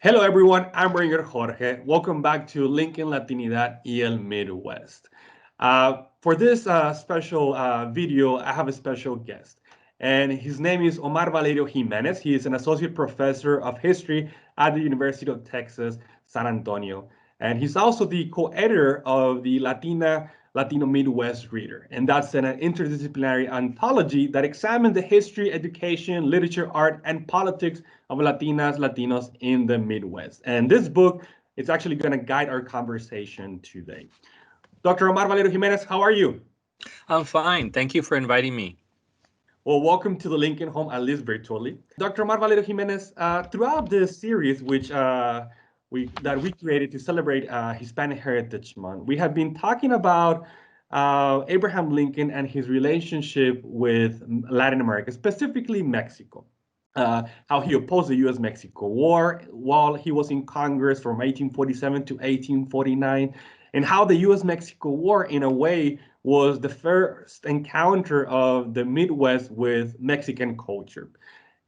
Hello everyone, I'm Bringer Jorge. Welcome back to Lincoln Latinidad y el Midwest. For this special video, I have a special guest, and his name is Omar Valerio-Jiménez. He is an associate professor of history at the University of Texas, San Antonio. And he's also the co-editor of the Latino Midwest Reader. And that's an interdisciplinary anthology that examines the history, education, literature, art, and politics of Latinas, Latinos in the Midwest. And this book is actually going to guide our conversation today. Dr. Omar Valerio-Jiménez, how are you? I'm fine. Thank you for inviting me. Well, welcome to the Lincoln home, at least virtually. Dr. Omar Valerio-Jiménez, throughout this series, which we created to celebrate Hispanic Heritage Month, we have been talking about Abraham Lincoln and his relationship with Latin America, specifically Mexico. How he opposed the U.S.-Mexico War while he was in Congress from 1847 to 1849, and how the U.S.-Mexico War, in a way, was the first encounter of the Midwest with Mexican culture.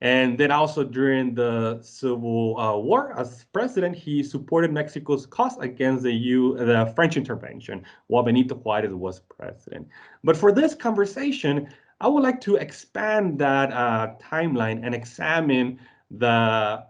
And then also during the Civil War, as president, he supported Mexico's cause against the French intervention while Benito Juarez was president. But for this conversation, I would like to expand that timeline and examine the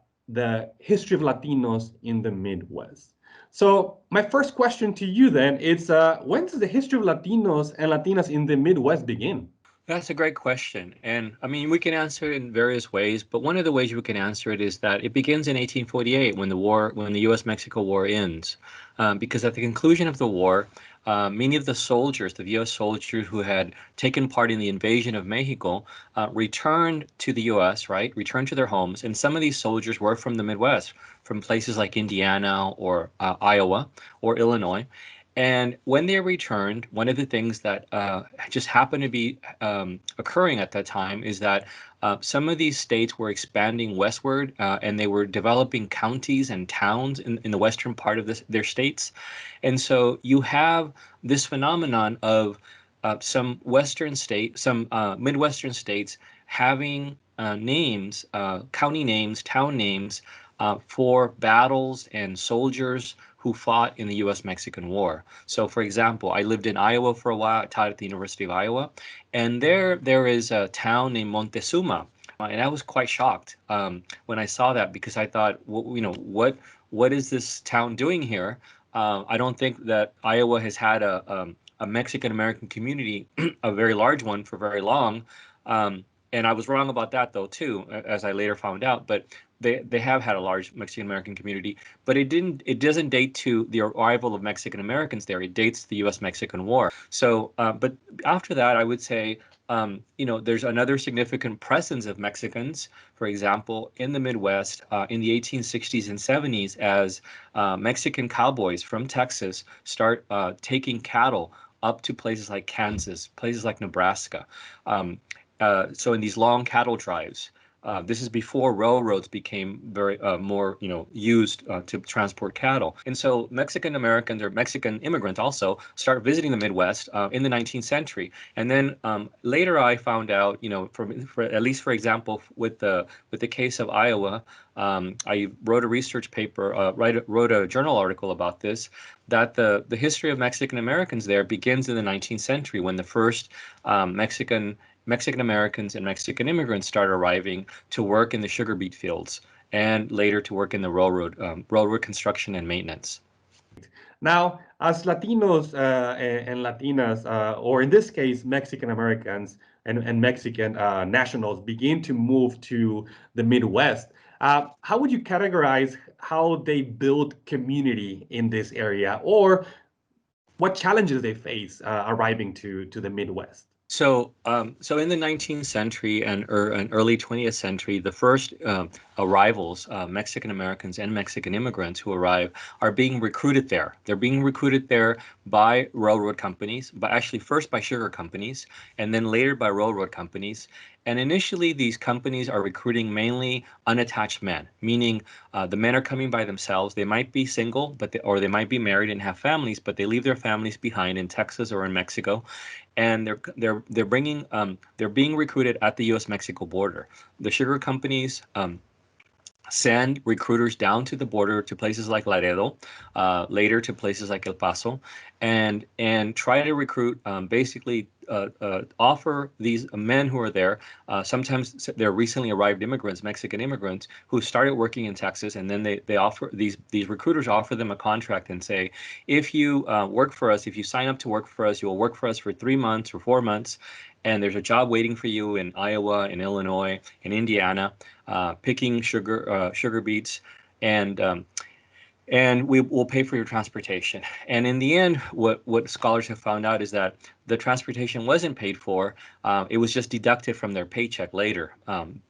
history of Latinos in the Midwest. So my first question to you then is, when does the history of Latinos and Latinas in the Midwest begin? That's a great question. And I mean, we can answer it in various ways, but one of the ways we can answer it is that it begins in 1848 when the U.S.-Mexico War ends. Because at the conclusion of the war, many of the soldiers, the U.S. soldiers who had taken part in the invasion of Mexico, returned to the U.S., right? Returned to their homes. And some of these soldiers were from the Midwest, from places like Indiana or Iowa or Illinois. And when they returned, one of the things that just happened to be occurring at that time is that some of these states were expanding westward, and they were developing counties and towns in the western part of their states. And so you have this phenomenon of some Midwestern states having names, county names, town names for battles and soldiers who fought in the U.S.-Mexican War. So, for example, I lived in Iowa for a while. I taught at the University of Iowa, and there is a town named Montezuma, and I was quite shocked when I saw that, because I thought, what is this town doing here? I don't think that Iowa has had a Mexican-American community, a very large one, for very long. And I was wrong about that, though, too, as I later found out. But they have had a large Mexican-American community, but it doesn't date to the arrival of Mexican Americans there. It dates to the U.S.-Mexican War. So, but after that, I would say, there's another significant presence of Mexicans, for example, in the Midwest in the 1860s and 70s, as Mexican cowboys from Texas start taking cattle up to places like Kansas, places like Nebraska. So in these long cattle drives, this is before railroads became very more used to transport cattle. And so Mexican Americans, or Mexican immigrants, also start visiting the Midwest in the 19th century. And then later I found out, at least for example, with the case of Iowa, I wrote a research paper, wrote a journal article about this, that the history of Mexican Americans there begins in the 19th century, when the first Mexican Americans and Mexican immigrants start arriving to work in the sugar beet fields, and later to work in the railroad construction and maintenance. Now, as Latinos and Latinas, or in this case, Mexican Americans and Mexican nationals, begin to move to the Midwest, how would you categorize how they build community in this area, or what challenges they face arriving to the Midwest? So in the 19th century and early 20th century, the first arrivals, Mexican Americans and Mexican immigrants who arrive, are being recruited there. They're being recruited there by railroad companies, but actually first by sugar companies, and then later by railroad companies. And initially, these companies are recruiting mainly unattached men, meaning the men are coming by themselves. They might be single, or they might be married and have families, but they leave their families behind in Texas or in Mexico, and they're being recruited at the U.S.-Mexico border. The sugar companies send recruiters down to the border to places like Laredo, later to places like El Paso, and try to recruit, basically offer these men who are there. Sometimes they're recently arrived immigrants, Mexican immigrants, who started working in Texas, and then they offer these recruiters offer them a contract and say, if you work for us, if you sign up to work for us, you will work for us for 3 months or 4 months, and there's a job waiting for you in Iowa, in Illinois, in Indiana, picking sugar beets, and we will pay for your transportation. And in the end, what scholars have found out is that the transportation wasn't paid for. It was just deducted from their paycheck later.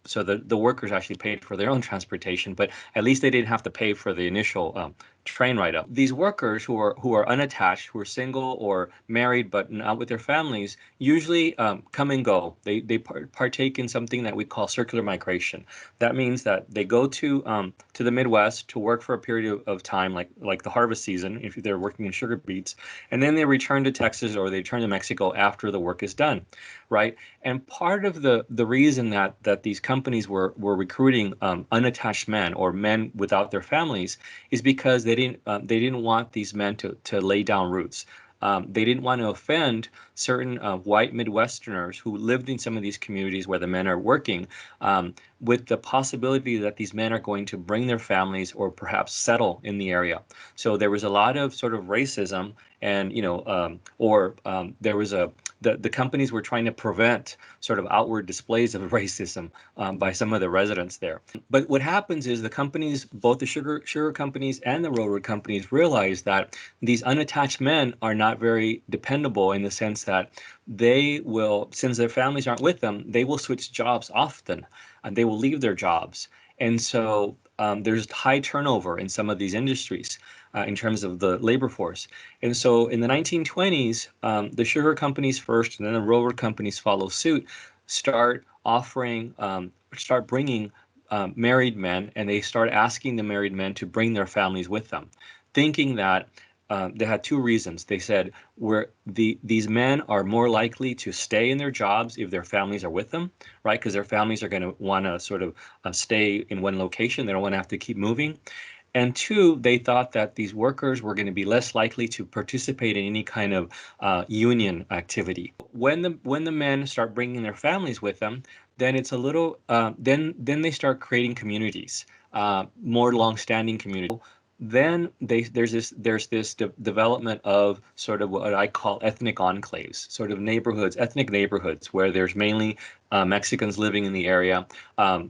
So the workers actually paid for their own transportation, but at least they didn't have to pay for the initial train ride up. These workers who are unattached, who are single or married but not with their families, usually come and go. They partake in something that we call circular migration. That means that they go to the Midwest to work for a period of time, like the harvest season, if they're working in sugar beets, and then they return to Texas or they return to Mexico after the work is done, right? And part of the reason that these companies were recruiting unattached men or men without their families is because they didn't want these men to lay down roots. They didn't want to offend certain white Midwesterners who lived in some of these communities where the men are working, with the possibility that these men are going to bring their families or perhaps settle in the area. So there was a lot of sort of racism, and there was the companies were trying to prevent sort of outward displays of racism by some of the residents there. But what happens is the companies, both the sugar companies and the railroad companies, realize that these unattached men are not very dependable, in the sense that they will, since their families aren't with them, they will switch jobs often, and they will leave their jobs. And so there's high turnover in some of these industries in terms of the labor force. And so in the 1920s, the sugar companies first, and then the railroad companies follow suit, start bringing married men, and they start asking the married men to bring their families with them, thinking that they had two reasons. They said, these men are more likely to stay in their jobs if their families are with them, right? Because their families are going to want to sort of stay in one location. They don't want to have to keep moving. And two, they thought that these workers were going to be less likely to participate in any kind of union activity. When the men start bringing their families with them, then it's a little then they start creating communities, more long-standing communities. Then there's this development of sort of what I call ethnic enclaves, sort of neighborhoods, ethnic neighborhoods, where there's mainly Mexicans living in the area.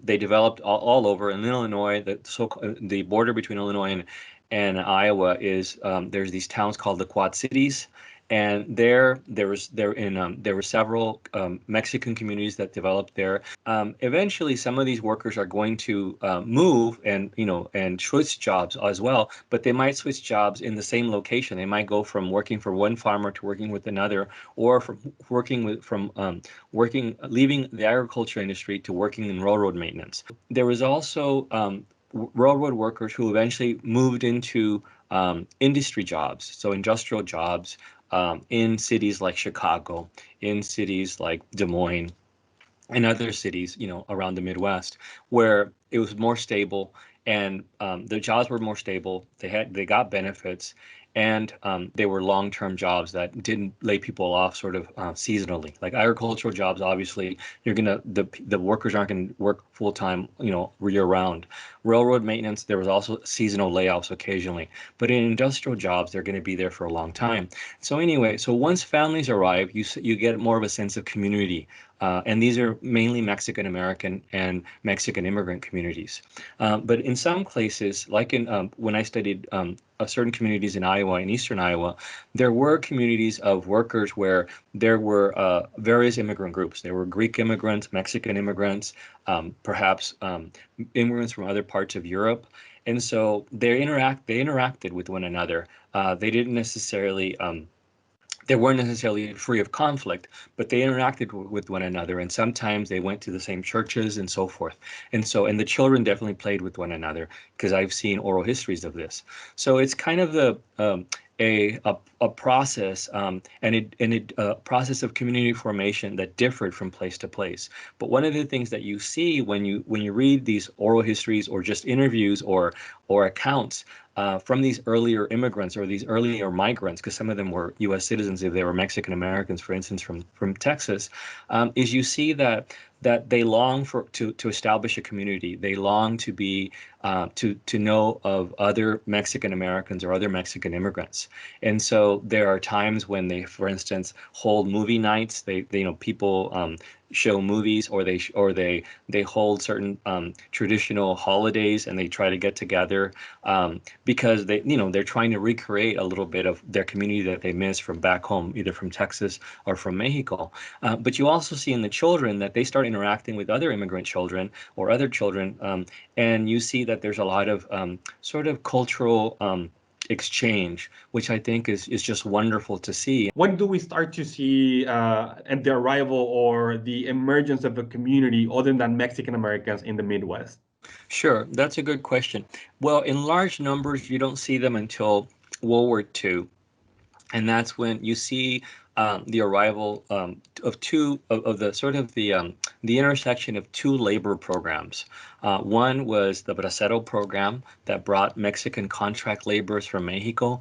They developed all over in Illinois. The border between Illinois and Iowa is there's these towns called the Quad Cities. And there were several Mexican communities that developed there. Eventually, some of these workers are going to move and switch jobs as well, but they might switch jobs in the same location. They might go from working for one farmer to working with another, or leaving the agriculture industry to working in railroad maintenance. There was also railroad workers who eventually moved into industry jobs, so industrial jobs. In cities like Chicago, in cities like Des Moines, and other cities, around the Midwest, where it was more stable, and the jobs were more stable. They got benefits, and they were long-term jobs that didn't lay people off sort of seasonally. Like agricultural jobs, obviously, the workers aren't going to work full-time, year-round. Railroad maintenance, there was also seasonal layoffs occasionally, but in industrial jobs, they're going to be there for a long time. So anyway, once families arrive, you get more of a sense of community. And these are mainly Mexican American and Mexican immigrant communities. But in some places, like when I studied certain communities in Iowa, in eastern Iowa, there were communities of workers where there were various immigrant groups. There were Greek immigrants, Mexican immigrants, perhaps immigrants from other parts of Europe. And so they interacted with one another. They weren't necessarily free of conflict, but they interacted with one another, and sometimes they went to the same churches and so forth. And the children definitely played with one another, because I've seen oral histories of this. So it's kind of a process and a process of community formation that differed from place to place. But one of the things that you see when you read these oral histories or just interviews or accounts from these earlier immigrants or these earlier migrants, because some of them were U.S. citizens if they were Mexican Americans, for instance, from Texas, is you see that they long to establish a community. They long to be to know of other Mexican Americans or other Mexican immigrants. And so there are times when they, for instance, hold movie nights. They people show movies, or they hold certain traditional holidays, and they try to get together because they're trying to recreate a little bit of their community that they miss from back home, either from Texas or from Mexico. But you also see in the children that they start interacting with other immigrant children or other children, and you see that there's a lot of sort of cultural exchange, which I think is just wonderful to see. When do we start to see and the arrival or the emergence of a community other than Mexican Americans in the Midwest? Sure, that's a good question. Well, in large numbers, you don't see them until World War II. And that's when you see the arrival of the sort of the intersection of two labor programs. One was the Bracero program that brought Mexican contract laborers from Mexico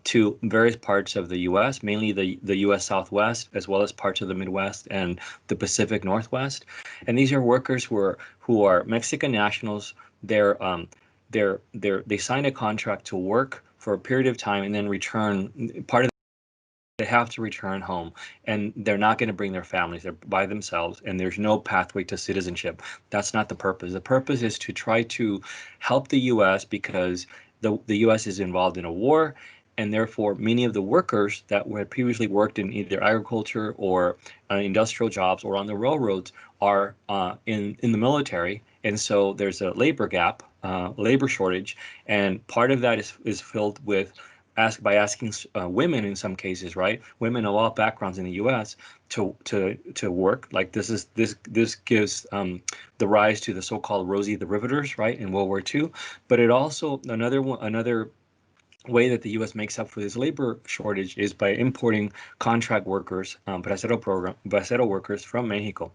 to various parts of the U.S., mainly the U.S. Southwest, as well as parts of the Midwest and the Pacific Northwest. And these are workers who are Mexican nationals. They sign a contract to work for a period of time and then return. They have to return home, and they're not going to bring their families. They're by themselves, and there's no pathway to citizenship. That's not the purpose. The purpose is to try to help the U.S. because the U.S. is involved in a war, and therefore many of the workers that had previously worked in either agriculture or industrial jobs or on the railroads are in the military, and so there's a labor gap, labor shortage, and part of that is filled with by asking women in some cases, right? Women of all backgrounds in the U.S. to work. Like this gives the rise to the so-called Rosie the Riveters, right, in World War II. But it also another way that the U.S. makes up for this labor shortage is by importing contract workers, bracero workers from Mexico.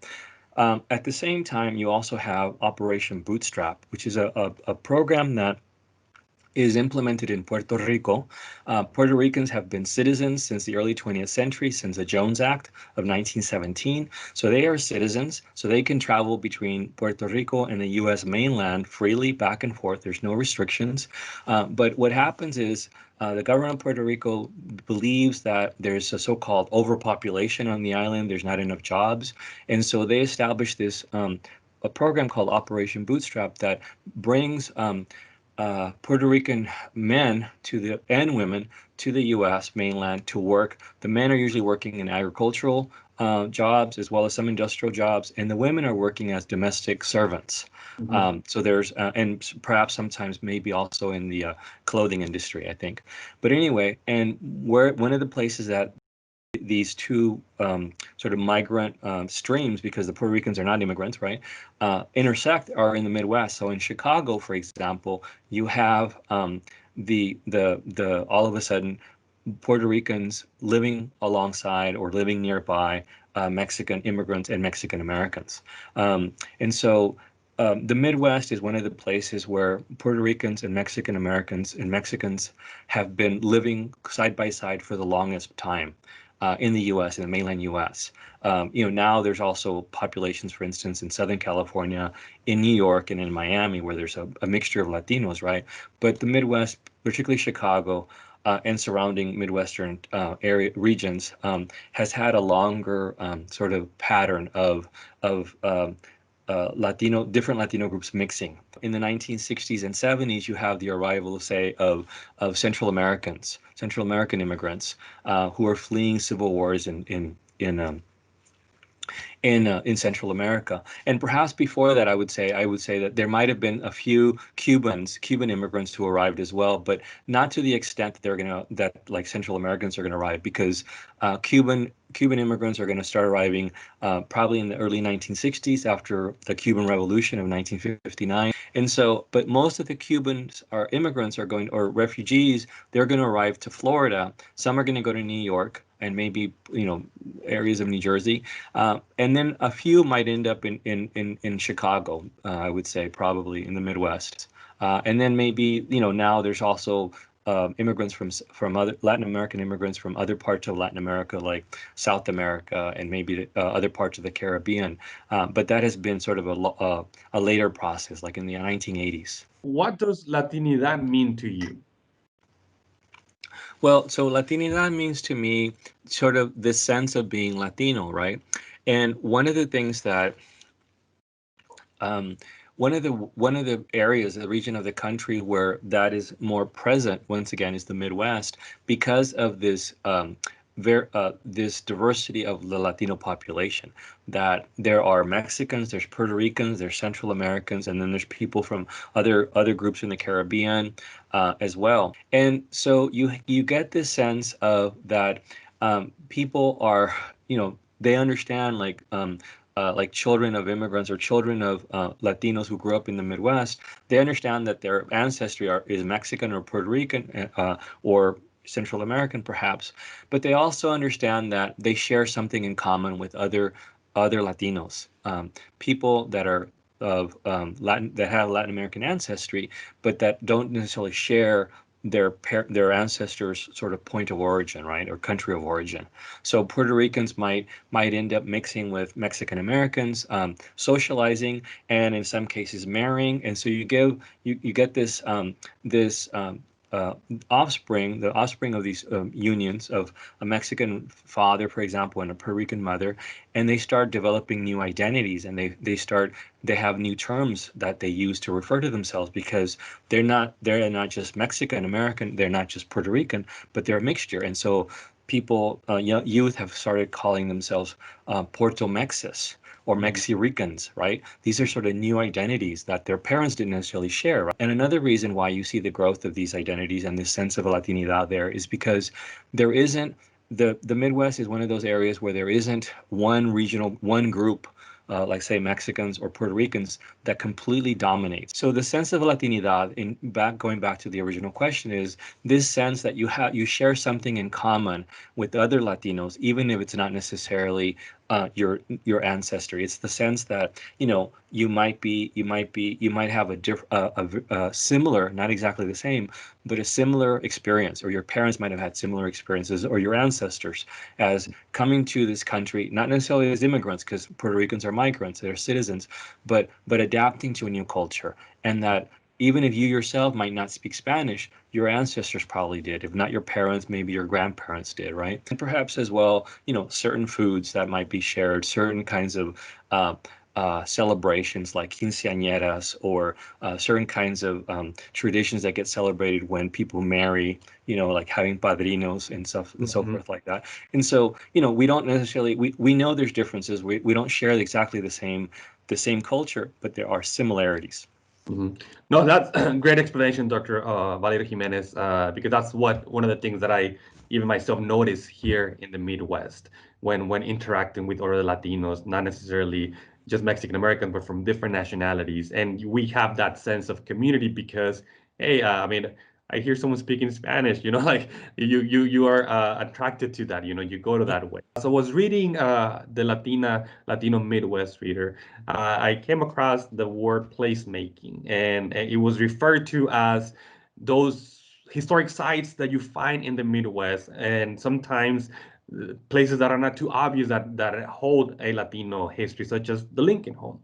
At the same time, you also have Operation Bootstrap, which is a program that is implemented in Puerto Rico. Puerto Ricans have been citizens since the early 20th century, since the Jones Act of 1917. So they are citizens, so they can travel between Puerto Rico and the U.S. mainland freely back and forth. There's no restrictions. But what happens is the government of Puerto Rico believes that there's a so-called overpopulation on the island. There's not enough jobs. And so they established this a program called Operation Bootstrap that brings Puerto Rican men and women to the U.S. mainland to work. The men are usually working in agricultural jobs as well as some industrial jobs, and the women are working as domestic servants. Mm-hmm. So there's and perhaps sometimes maybe also in the clothing industry, I think. But anyway, and one of the places that these two sort of migrant streams, because the Puerto Ricans are not immigrants, right, intersect are in the Midwest. So in Chicago, for example, you have the all of a sudden Puerto Ricans living alongside or living nearby Mexican immigrants and Mexican Americans. And so the Midwest is one of the places where Puerto Ricans and Mexican Americans and Mexicans have been living side by side for the longest time. In the U.S., in the mainland U.S. Now there's also populations, for instance, in Southern California, in New York, and in Miami, where there's a mixture of Latinos, right? But the Midwest, particularly Chicago and surrounding Midwestern regions, has had a longer sort of pattern of different Latino groups mixing. In the 1960s and 70s, you have the arrival, say, of Central American immigrants who are fleeing civil wars in Central America. And perhaps before that, I would say that there might have been a few Cuban immigrants who arrived as well, but not to the extent that like Central Americans are gonna arrive, because Cuban immigrants are going to start arriving probably in the early 1960s after the Cuban Revolution of 1959. And so, but most of the Cubans are immigrants are going, or refugees, they're going to arrive to Florida. Some are going to go to New York and maybe, areas of New Jersey. And then a few might end up in Chicago, I would say, probably in the Midwest. And then maybe, now there's also immigrants from other Latin American immigrants from other parts of Latin America, like South America and maybe other parts of the Caribbean. But that has been sort of a later process, like in the 1980s. What does Latinidad mean to you? Well, so Latinidad means to me sort of this sense of being Latino, right? And one of the things that one of the areas, the region of the country where that is more present, once again, is the Midwest, because of this this diversity of the Latino population. That there are Mexicans, there's Puerto Ricans, there's Central Americans, and then there's people from other groups in the Caribbean as well. And so you get this sense of that people are, they understand like children of immigrants or children of Latinos who grew up in the Midwest, they understand that their ancestry is Mexican or Puerto Rican or Central American perhaps, but they also understand that they share something in common with other Latinos, people that are of that have Latin American ancestry, but that don't necessarily share their ancestors' sort of point of origin, right, or country of origin. So Puerto Ricans might end up mixing with Mexican Americans, socializing, and in some cases marrying, and so you get this offspring, the offspring of these unions of a Mexican father, for example, and a Puerto Rican mother, and they start developing new identities, and they have new terms that they use to refer to themselves because they're not just Mexican American, they're not just Puerto Rican, but they're a mixture. And so people, youth have started calling themselves Puerto Mexas or Mexi-Ricans, right? These are sort of new identities that their parents didn't necessarily share. Right? And another reason why you see the growth of these identities and this sense of a Latinidad there is because there isn't, the Midwest is one of those areas where there isn't one group, like say Mexicans or Puerto Ricans, that completely dominates. So the sense of Latinidad, going back to the original question, is this sense that you share something in common with other Latinos, even if it's not necessarily your ancestry. It's the sense that you might have a similar, not exactly the same, but a similar experience, or your parents might have had similar experiences, or your ancestors, as coming to this country, not necessarily as immigrants, because Puerto Ricans are migrants, they're citizens, but adapting to a new culture, and that even if you yourself might not speak Spanish, your ancestors probably did. If not your parents, maybe your grandparents did, right? And perhaps as well, certain foods that might be shared, certain kinds of celebrations like quinceañeras, or certain kinds of traditions that get celebrated when people marry, like having padrinos and stuff and so forth like that. And so, we don't necessarily, we know there's differences. We don't share exactly the same culture, but there are similarities. No, that's a great explanation, Dr. Valerio-Jiménez, because that's one of the things that I even myself notice here in the Midwest when interacting with other Latinos, not necessarily just Mexican Americans, but from different nationalities. And we have that sense of community because, hey, I mean, I hear someone speaking Spanish, like you are attracted to that, you go to that way. So I was reading the Latino Midwest Reader. I came across the word placemaking, and it was referred to as those historic sites that you find in the Midwest, and sometimes places that are not too obvious that hold a Latino history, such as the Lincoln Home.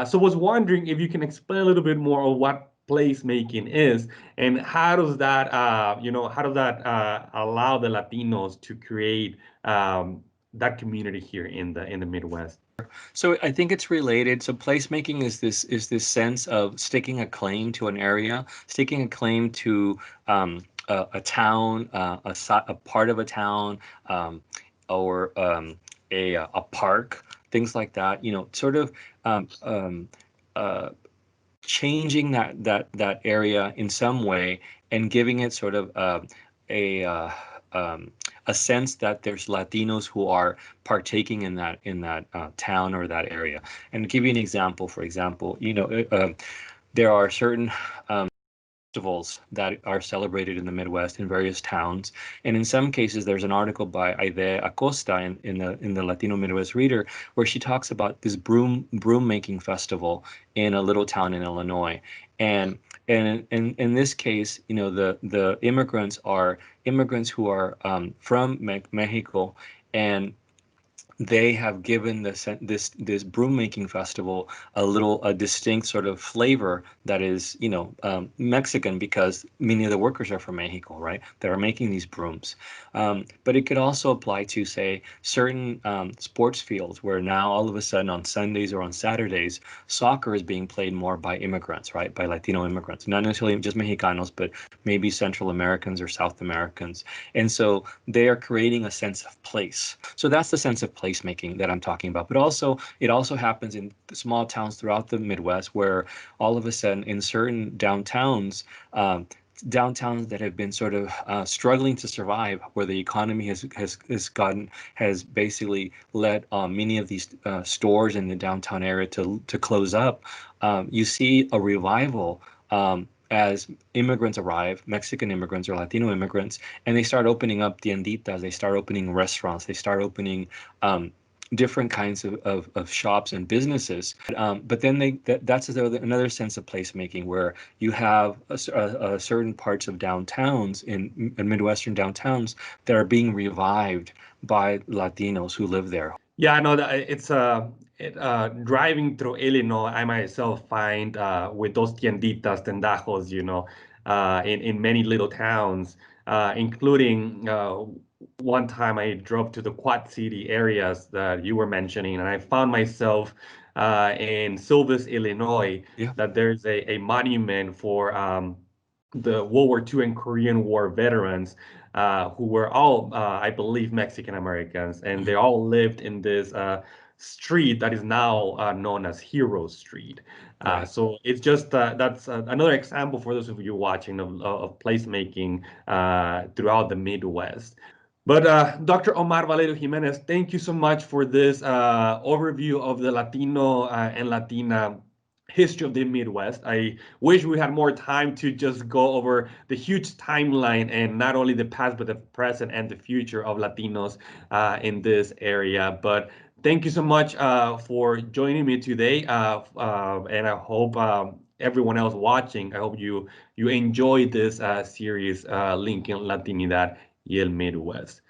So I was wondering if you can explain a little bit more of what placemaking is, and how does that allow the Latinos to create that community here in the Midwest? So I think it's related. So placemaking is this sense of staking a claim to an area, staking a claim to a town, a part of a town, or a park, things like that. Sort of changing that area in some way and giving it sort of a a sense that there's Latinos who are partaking in that town or that area. And to give you an example, for example, there are certain festivals that are celebrated in the Midwest in various towns. And in some cases, there's an article by Aide Acosta in the Latino Midwest Reader where she talks about this broom making festival in a little town in Illinois. And in this case, you know, the immigrants are immigrants who are from Mexico, and they have given this broom making festival a distinct sort of flavor that is, you know, Mexican, because many of the workers are from Mexico, right? That are making these brooms. But it could also apply to, say, certain sports fields where now all of a sudden on Sundays or on Saturdays, soccer is being played more by immigrants, right? By Latino immigrants, not necessarily just Mexicanos, but maybe Central Americans or South Americans. And so they are creating a sense of place. So that's the sense of placemaking that I'm talking about. But also, it also happens in small towns throughout the Midwest where all of a sudden in certain downtowns, downtowns that have been sort of struggling to survive, where the economy has basically led many of these stores in the downtown area to close up. You see a revival as immigrants arrive, Mexican immigrants or Latino immigrants, and they start opening up tienditas, they start opening restaurants, they start opening different kinds of shops and businesses. But then that's another sense of placemaking, where you have a certain parts of downtowns in Midwestern downtowns that are being revived by Latinos who live there. Yeah, I know that it's driving through Illinois. I myself find with those tienditas, tendajos, you know, in many little towns, including one time I drove to the Quad City areas that you were mentioning, and I found myself in Silvis, Illinois, Yeah, that there's a monument for the World War II and Korean War veterans who were all, I believe, Mexican Americans, and they all lived in this street that is now known as Hero Street. right. So it's just that's another example for those of you watching of placemaking throughout the Midwest. But Dr. Omar Valerio-Jiménez, thank you so much for this overview of the Latino and Latina history of the Midwest. I wish we had more time to just go over the huge timeline and not only the past, but the present and the future of Latinos in this area. But thank you so much for joining me today. And I hope everyone else watching, I hope you enjoy this series, Lincoln, Latinidad y el Midwest.